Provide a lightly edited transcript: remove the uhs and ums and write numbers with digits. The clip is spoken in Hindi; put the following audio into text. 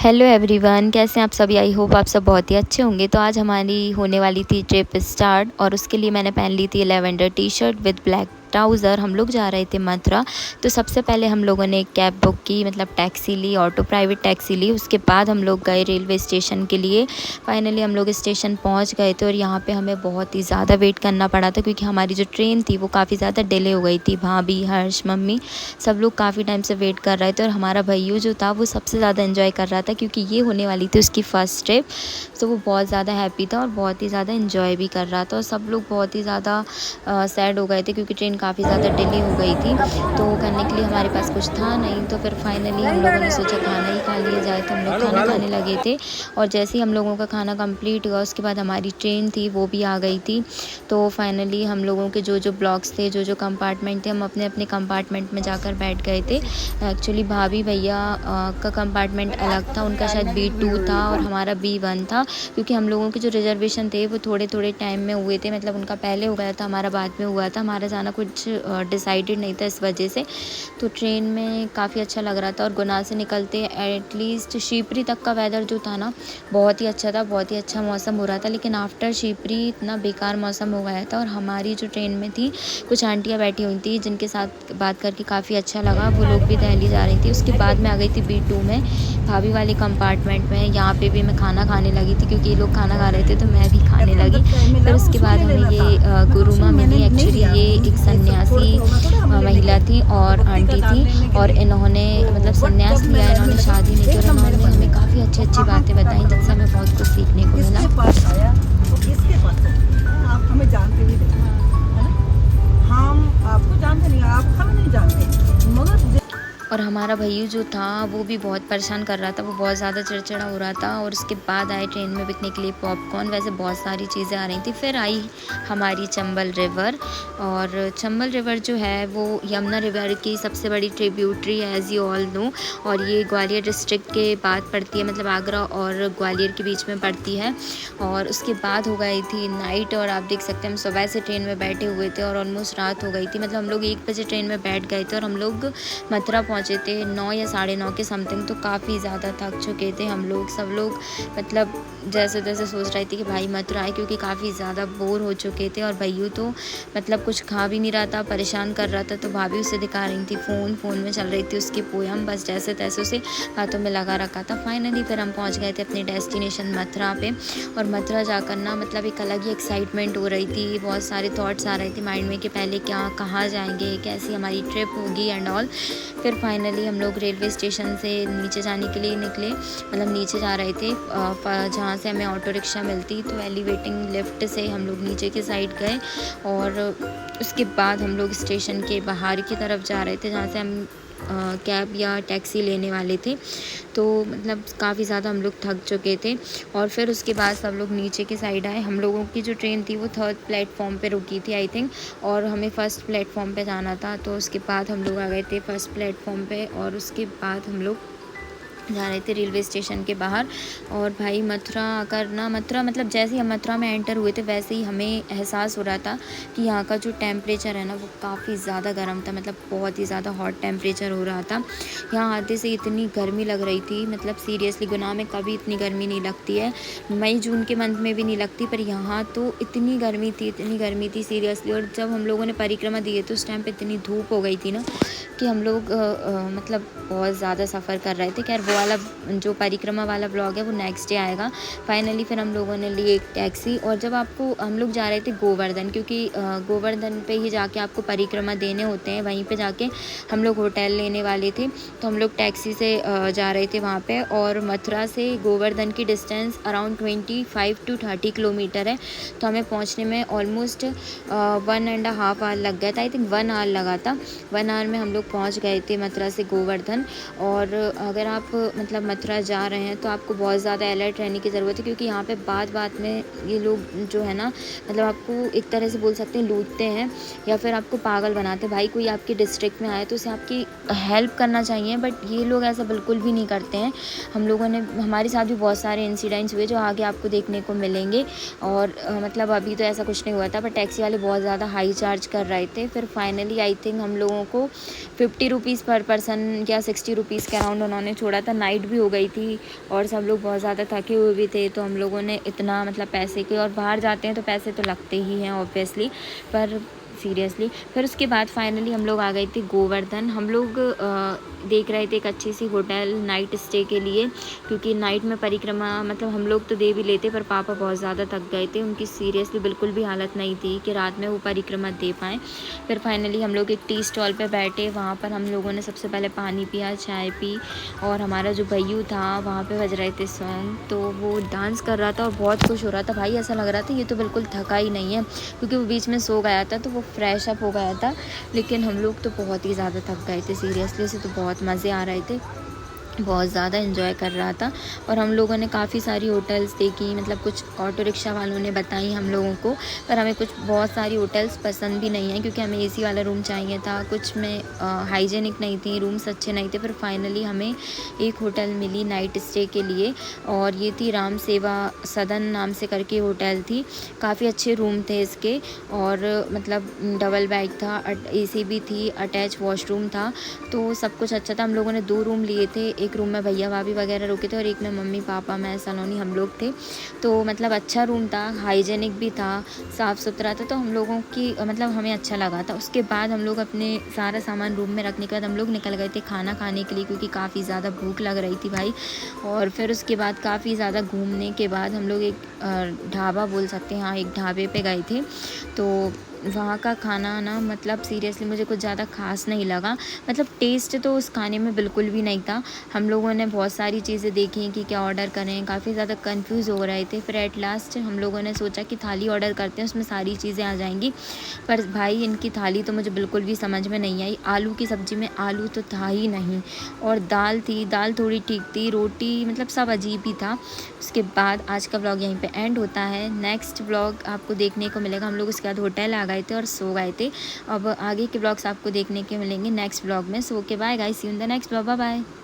हेलो एवरीवन, कैसे हैं आप सभी। आई होप आप सब बहुत ही अच्छे होंगे। तो आज हमारी होने वाली थी ट्रिप स्टार्ट और उसके लिए मैंने पहन ली थी lavender T shirt with black trouser. हम लोग जा रहे थे मथुरा। तो सबसे पहले हम लोगों ने एक कैब बुक की, मतलब टैक्सी ली, ऑटो प्राइवेट टैक्सी ली। उसके बाद हम लोग गए रेलवे स्टेशन के लिए। फाइनली हम लोग स्टेशन पहुंच गए थे और यहाँ पे हमें बहुत ही ज़्यादा वेट करना पड़ा था क्योंकि हमारी जो ट्रेन थी वो काफ़ी ज़्यादा डिले हो गई थी। भाभी, हर्ष, मम्मी सब लोग काफ़ी टाइम से वेट कर रहे थे और हमारा भैया जो था वो सबसे ज़्यादा एंजॉय कर रहा था क्योंकि ये होने वाली थी उसकी फ़र्स्ट ट्रिप। तो वो बहुत ज़्यादा हैप्पी था और बहुत ही ज़्यादा एंजॉय भी कर रहा था। और सब लोग बहुत ही ज़्यादा सैड हो गए थे क्योंकि ट्रेन काफ़ी ज़्यादा डिले हो गई थी। तो करने के लिए हमारे पास कुछ था नहीं, तो फिर फाइनली हम लोगों ने सोचा खाना ही खा लिया जाए। तो हम लोग खाना खाने लगे थे और जैसे ही हम लोगों का खाना कंप्लीट हुआ उसके बाद हमारी ट्रेन थी वो भी आ गई थी। तो फाइनली हम लोगों के जो जो ब्लॉक्स थे, जो जो कंपार्टमेंट थे, हम अपने अपने कंपार्टमेंट में जाकर बैठ गए थे। एक्चुअली भाभी भैया का कंपार्टमेंट अलग था, उनका शायद B2 था और हमारा B1 था क्योंकि हम लोगों के जो रिजर्वेशन थे वो थोड़े थोड़े टाइम में हुए थे। मतलब उनका पहले हो गया था, हमारा बाद में हुआ था। हमारा जाना कुछ डिसाइडेड नहीं था इस वजह से। तो ट्रेन में काफ़ी अच्छा लग रहा था और गुना से निकलते एटलीस्ट शिवपुरी तक का वेदर जो था ना बहुत ही अच्छा था, बहुत ही अच्छा मौसम हो रहा था। लेकिन आफ्टर शिवपुरी इतना बेकार मौसम हो गया था। और हमारी जो ट्रेन में थी कुछ आंटियाँ बैठी हुई थी जिनके साथ बात करके काफ़ी अच्छा लगा। वो लोग भी दिल्ली जा रही थी। उसके बाद मैं आ गई थी B2 में, भाभी वाले कंपार्टमेंट में। यहाँ पे भी मैं खाना खाने लगी थी क्योंकि ये लोग खाना खा रहे थे तो मैं भी खाने लगी। फिर उसके बाद हमें ये गुरुमा मिली। एक्चुअली ये एक सन्यासी महिला थी और आंटी थी और इन्होंने मतलब संन्यास लिया, इन्होंने शादी नहीं की और इन्होंने हमें काफ़ी अच्छी अच्छी बातें बताई जिनसे हमें बहुत कुछ सीखने को मिला। आप हमें जानते भी नहीं, है ना? हम आपको जानते नहीं, आप हमें नहीं जानते, मगर और हमारा भैया जो था वो भी बहुत परेशान कर रहा था, वो बहुत ज़्यादा चिड़चिड़ा हो रहा था। और उसके बाद आए ट्रेन में बिकने के लिए पॉपकॉर्न, वैसे बहुत सारी चीज़ें आ रही थी। फिर आई हमारी चंबल रिवर। और चंबल रिवर जो है वो यमुना रिवर की सबसे बड़ी ट्रिब्यूटरी है, एज़ यू ऑल नो। और ये ग्वालियर डिस्ट्रिक्ट के बाद पड़ती है, मतलब आगरा और ग्वालियर के बीच में पड़ती है। और उसके बाद हो गई थी नाइट और आप देख सकते हैं हम सुबह से ट्रेन में बैठे हुए थे और ऑलमोस्ट रात हो गई थी। मतलब हम लोग 1 बजे ट्रेन में बैठ गए थे और हम लोग मथुरा पहुँचे थे 9 या 9:30 के समथिंग। तो काफ़ी ज़्यादा थक चुके थे हम लोग, सब लोग। मतलब जैसे तैसे सोच रहे थे कि भाई मथुरा आए क्योंकि काफ़ी ज़्यादा बोर हो चुके थे। और भैया तो मतलब कुछ खा भी नहीं रहा था, परेशान कर रहा था। तो भाभी उसे दिखा रही थी फ़ोन में चल रही थी उसकी पोयम, बस जैसे तैसे उसे हाथों में लगा रखा था। फाइनली फिर हम पहुँच गए थे अपने डेस्टिनेशन मथुरा पे। और मथुरा जाकर ना मतलब एक अलग ही एक्साइटमेंट हो रही थी, बहुत सारे थॉट्स आ रहे थे माइंड में कि पहले क्या, कहाँ जाएंगे, कैसी हमारी ट्रिप होगी एंड ऑल। फिर फाइनली हम लोग रेलवे स्टेशन से नीचे जाने के लिए निकले, मतलब नीचे जा रहे थे जहाँ से हमें ऑटो रिक्शा मिलती। तो एलिवेटिंग लिफ्ट से हम लोग नीचे के साइड गए और उसके बाद हम लोग स्टेशन के बाहर की तरफ जा रहे थे जहाँ से हम कैब या टैक्सी लेने वाले थे। तो मतलब काफ़ी ज़्यादा हम लोग थक चुके थे। और फिर उसके बाद सब लोग नीचे की साइड आए। हम लोगों की जो ट्रेन थी वो 3rd प्लेटफॉर्म पे रुकी थी आई थिंक, और हमें 1st प्लेटफॉर्म पे जाना था। तो उसके बाद हम लोग आ गए थे 1st प्लेटफॉर्म पे और उसके बाद हम लोग जा रहे थे रेलवे स्टेशन के बाहर। और भाई मथुरा आकर ना, मथुरा मतलब जैसे ही हम मथुरा में एंटर हुए थे वैसे ही हमें एहसास हो रहा था कि यहाँ का जो टेम्परेचर है ना वो काफ़ी ज़्यादा गर्म था, मतलब बहुत ही ज़्यादा हॉट टेम्परेचर हो रहा था। यहाँ आते से इतनी गर्मी लग रही थी, मतलब सीरियसली गुनाह में कभी इतनी गर्मी नहीं लगती है, मई जून के मंथ में भी नहीं लगती, पर यहाँ तो इतनी गर्मी थी, इतनी गर्मी थी सीरियसली। और जब हम लोगों ने परिक्रमा दी है तो उस टाइम पे इतनी धूप हो गई थी ना कि हम लोग मतलब बहुत ज़्यादा सफ़र कर रहे थे। खैर वो वाला जो परिक्रमा वाला ब्लॉग है वो नेक्स्ट डे आएगा। फाइनली फिर हम लोगों ने ली एक टैक्सी और जब आपको, हम लोग जा रहे थे गोवर्धन, क्योंकि गोवर्धन पे ही जाके आपको परिक्रमा देने होते हैं, वहीं पे जाके हम लोग होटल लेने वाले थे। तो हम लोग टैक्सी से जा रहे थे वहाँ पे। और मथुरा से गोवर्धन की डिस्टेंस अराउंड 25 to 30 किलोमीटर है। तो हमें पहुँचने में ऑलमोस्ट 1.5 आवर लग गया था, आई थिंक 1 आवर लगा था। 1 आवर में हम लोग पहुँच गए थे मथुरा से गोवर्धन। और अगर आप मतलब मथुरा जा रहे हैं तो आपको बहुत ज़्यादा अलर्ट रहने की ज़रूरत है क्योंकि यहाँ पे बात में ये लोग जो है ना, मतलब आपको एक तरह से बोल सकते हैं लूटते हैं या फिर आपको पागल बनाते हैं। भाई कोई आपके डिस्ट्रिक्ट में आए तो उसे आपकी हेल्प करना चाहिए, बट ये लोग ऐसा बिल्कुल भी नहीं करते हैं। हम लोगों ने, हमारे साथ भी बहुत सारे इंसिडेंट्स हुए जो आगे आपको देखने को मिलेंगे। और मतलब अभी तो ऐसा कुछ नहीं हुआ था, पर टैक्सी वाले बहुत ज़्यादा हाई चार्ज कर रहे थे। फिर फाइनली आई थिंक हम लोगों को 50 रुपीज़ पर पर्सन या 60 रुपीज़ के अराउंड उन्होंने छोड़ा था। नाइट भी हो गई थी और सब लोग बहुत ज़्यादा थके हुए भी थे, तो हम लोगों ने इतना मतलब पैसे के, और बाहर जाते हैं तो पैसे तो लगते ही हैं ऑब्वियसली, पर सीरियसली फिर उसके बाद फाइनली हम लोग आ गए थे गोवर्धन। हम लोग देख रहे थे एक अच्छी सी होटल नाइट स्टे के लिए, क्योंकि नाइट में परिक्रमा मतलब हम लोग तो दे भी लेते, पर पापा बहुत ज़्यादा थक गए थे, उनकी सीरियसली बिल्कुल भी हालत नहीं थी कि रात में वो परिक्रमा दे पाएँ। फिर फाइनली हम लोग एक टी स्टॉल पे बैठे, वहाँ पर हम लोगों ने सबसे पहले पानी पिया, चाय पी, और हमारा जो भैयू था वहाँ पे बज रहे थे सॉन्ग, तो वो डांस कर रहा था और बहुत खुश हो रहा था भाई। ऐसा लग रहा था ये तो बिल्कुल थका ही नहीं है, क्योंकि वो बीच में सो गया था तो वो फ्रेश अप हो गया था। लेकिन हम लोग तो बहुत ही ज़्यादा थक गए थे सीरियसली से, तो बहुत मज़े आ रहे थे, बहुत ज़्यादा एंजॉय कर रहा था। और हम लोगों ने काफ़ी सारी होटल्स देखी, मतलब कुछ ऑटो रिक्शा वालों ने बताई हम लोगों को, पर हमें कुछ बहुत सारी होटल्स पसंद भी नहीं है, क्योंकि हमें एसी वाला रूम चाहिए था, कुछ में हाइजेनिक नहीं थी, रूम्स अच्छे नहीं थे। फिर फाइनली हमें एक होटल मिली नाइट स्टे के लिए, और ये थी राम सेवा सदन नाम से करके होटल थी। काफ़ी अच्छे रूम थे इसके, और मतलब डबल बेड था, एसी भी थी, अटैच वॉशरूम था, तो सब कुछ अच्छा था। हम लोगों ने 2 रूम लिए थे, एक रूम में भैया भाभी वगैरह रुके थे और एक में मम्मी पापा मैं सलोनी हम लोग थे। तो मतलब अच्छा रूम था, हाइजेनिक भी था, साफ़ सुथरा था, तो हम लोगों की मतलब हमें अच्छा लगा था। उसके बाद हम लोग अपने सारा सामान रूम में रखने के बाद हम लोग निकल गए थे खाना खाने के लिए, क्योंकि काफ़ी ज़्यादा भूख लग रही थी भाई। और फिर उसके बाद काफ़ी ज़्यादा घूमने के बाद हम लोग एक ढाबा बोल सकते हैं, हाँ एक ढाबे पे गए थे। तो वहाँ का खाना ना मतलब सीरियसली मुझे कुछ ज़्यादा ख़ास नहीं लगा, मतलब टेस्ट तो उस खाने में बिल्कुल भी नहीं था। हम लोगों ने बहुत सारी चीज़ें देखी कि क्या ऑर्डर करें, काफ़ी ज़्यादा कंफ्यूज हो रहे थे। फिर एट लास्ट हम लोगों ने सोचा कि थाली ऑर्डर करते हैं, उसमें सारी चीज़ें आ जाएंगी। पर भाई इनकी थाली तो मुझे बिल्कुल भी समझ में नहीं आई। आलू की सब्ज़ी में आलू तो था ही नहीं, और दाल थी, दाल थोड़ी ठीक थी, रोटी मतलब सब अजीब ही था। उसके बाद आज का व्लॉग यहीं पे एंड होता है। नेक्स्ट व्लॉग आपको देखने को मिलेगा। हम लोग उसके बाद होटल आ गए थे और सो गए थे। अब आगे के व्लॉग्स आपको देखने के मिलेंगे नेक्स्ट व्लॉग में। So k bye guys, see you in the next vlog, bye bye.